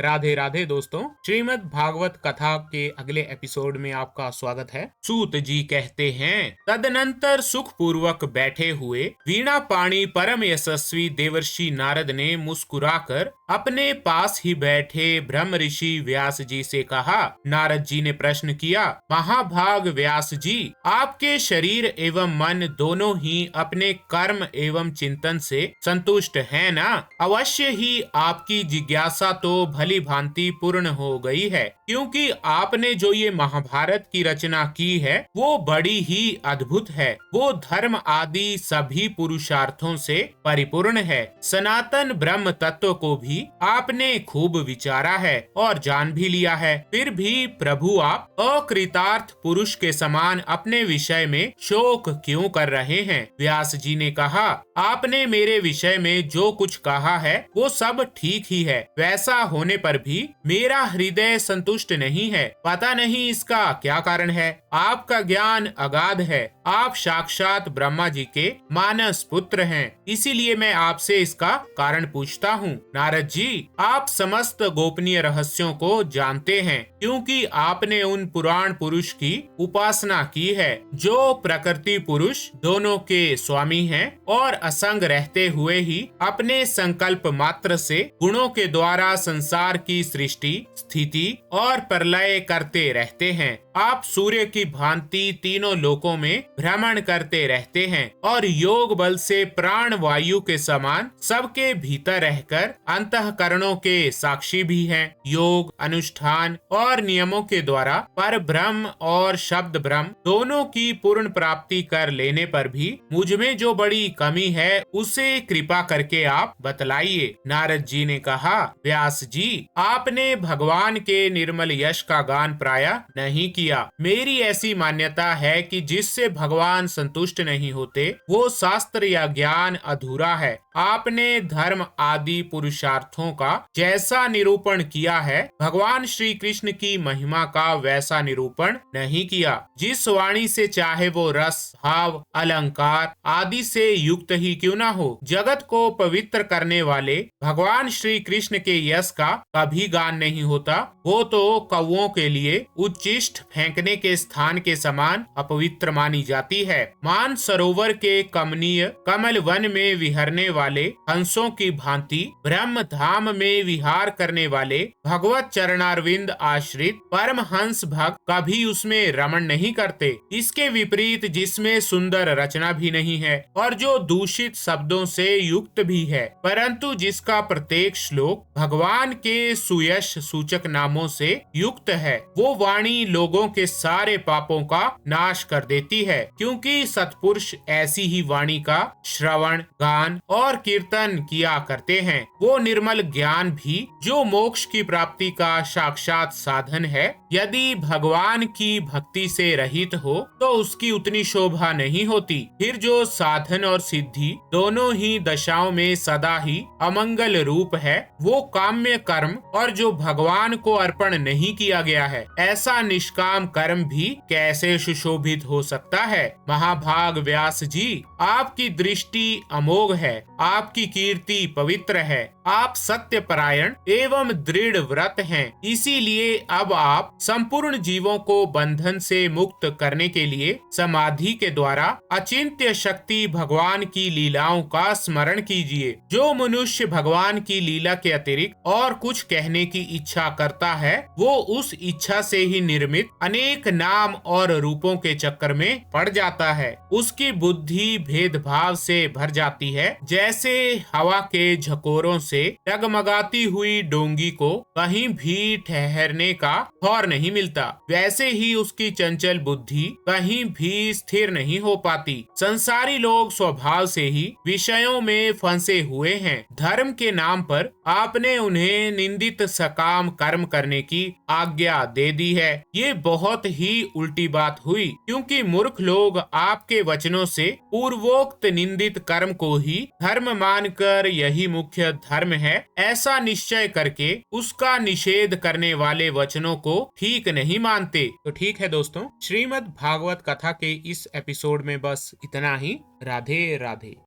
राधे राधे दोस्तों। श्रीमद् भागवत कथा के अगले एपिसोड में आपका स्वागत है। सूत जी कहते हैं, तदनंतर सुख पूर्वक बैठे हुए वीणा पाणी परम यशस्वी देवर्षि नारद ने मुस्कुराकर अपने पास ही बैठे ब्रह्म ऋषि व्यास जी से कहा। नारद जी ने प्रश्न किया, महाभाग व्यास जी, आपके शरीर एवं मन दोनों ही अपने कर्म एवं चिंतन से संतुष्ट है ना? अवश्य ही आपकी जिज्ञासा तो भली भांति पूर्ण हो गई है, क्योंकि आपने जो ये महाभारत की रचना की है वो बड़ी ही अद्भुत है। वो धर्म आदि सभी पुरुषार्थों से परिपूर्ण है। सनातन ब्रह्म तत्व को भी आपने खूब विचारा है और जान भी लिया है। फिर भी प्रभु आप अकृतार्थ पुरुष के समान अपने विषय में शोक क्यों कर रहे हैं? व्यास जी ने कहा, आपने मेरे विषय में जो कुछ कहा है वो सब ठीक ही है। वैसा होने पर भी मेरा हृदय संतुष्ट नहीं है। पता नहीं इसका क्या कारण है। आपका ज्ञान अगाध है। आप साक्षात ब्रह्मा जी के मानस पुत्र हैं, इसीलिए मैं आपसे इसका कारण पूछता हूँ। नारद जी, आप समस्त गोपनीय रहस्यों को जानते हैं, क्योंकि आपने उन पुराण पुरुष की उपासना की है, जो प्रकृति पुरुष दोनों के स्वामी हैं और असंग रहते हुए ही अपने संकल्प मात्र से गुणों के द्वारा संसार की सृष्टि, स्थिति और प्रलय करते रहते हैं। आप सूर्य की भांति तीनों लोकों में भ्रमण करते रहते हैं और योग बल से प्राण वायु के समान सबके भीतर रहकर अंतःकरणों के साक्षी भी हैं। योग, अनुष्ठान और नियमों के द्वारा पर ब्रह्म और शब्द ब्रह्म दोनों की पूर्ण प्राप्ति कर लेने पर भी मुझ में जो बड़ी कमी है उसे कृपा करके आप बतलाइए। नारद जी ने कहा, व्यास जी, आपने भगवान के निर्मल यश का गान प्रायः नहीं किया। मेरी ऐसी मान्यता है कि जिससे भगवान संतुष्ट नहीं होते वो शास्त्र या ज्ञान अधूरा है। आपने धर्म आदि पुरुषार्थों का जैसा निरूपण किया है, भगवान श्री कृष्ण की महिमा का वैसा निरूपण नहीं किया। जिस वाणी से चाहे वो रस, भाव, अलंकार आदि से युक्त ही क्यों ना हो, जगत को पवित्र करने वाले भगवान श्री कृष्ण के यश का कभी गान नहीं होता। वो तो कौओं के लिए उच्चिष्ट फेंकने के स्थान के समान अपवित्र मानी जाती है। मान सरोवर के कमनीय कमल वन में विहरने वाले हंसों की भांति ब्रह्म धाम में विहार करने वाले भगवत चरणारविंद आश्रित परम हंस भक्त कभी उसमें रमण नहीं करते। इसके विपरीत जिसमें सुंदर रचना भी नहीं है और जो दूषित शब्दों से युक्त भी है, परंतु जिसका प्रत्येक श्लोक भगवान के सुयश सूचक नामों से युक्त है, वो वाणी लोगों के सारे पापों का नाश कर देती है। क्योंकि सत्पुरुष ऐसी ही वाणी का श्रवण, गान और कीर्तन किया करते हैं। वो निर्मल ज्ञान भी जो मोक्ष की प्राप्ति का साक्षात साधन है, यदि भगवान की भक्ति से रहित हो तो उसकी उतनी शोभा नहीं होती। फिर जो साधन और सिद्धि दोनों ही दशाओं में सदा ही अमंगल रूप है, वो काम्य कर्म और जो भगवान को अर्पण नहीं किया गया है, ऐसा निष्काम कर्म भी कैसे सुशोभित हो सकता है? महाभाग व्यास जी, आपकी दृष्टि अमोघ है, आपकी कीर्ति पवित्र है, आप सत्य परायण एवं दृढ़ व्रत हैं। इसीलिए अब आप संपूर्ण जीवों को बंधन से मुक्त करने के लिए समाधि के द्वारा अचिंत्य शक्ति भगवान की लीलाओं का स्मरण कीजिए। जो मनुष्य भगवान की लीला के अतिरिक्त और कुछ कहने की इच्छा करता है, वो उस इच्छा से ही निर्मित अनेक नाम और रूपों के चक्कर में पड़ जाता है। उसकी बुद्धि भेदभाव से भर जाती है। जैसे हवा के झकोरों से डगमगाती हुई डोंगी को कहीं भी ठहरने का ठौर नहीं मिलता, वैसे ही उसकी चंचल बुद्धि कहीं भी स्थिर नहीं हो पाती। संसारी लोग स्वभाव से ही विषयों में फंसे हुए हैं। धर्म के नाम पर आपने उन्हें निंदित सकाम कर्म करने की आज्ञा दे दी है। ये बहुत ही उल्टी बात हुई, क्योंकि मूर्ख लोग आपके वचनों से पूर्वोक्त निंदित कर्म को ही धर्म मानकर यही मुख्य धर्म है ऐसा निश्चय करके उसका निषेध करने वाले वचनों को ठीक नहीं मानते। तो ठीक है दोस्तों, श्रीमद् भागवत कथा के इस एपिसोड में बस इतना ही। राधे राधे।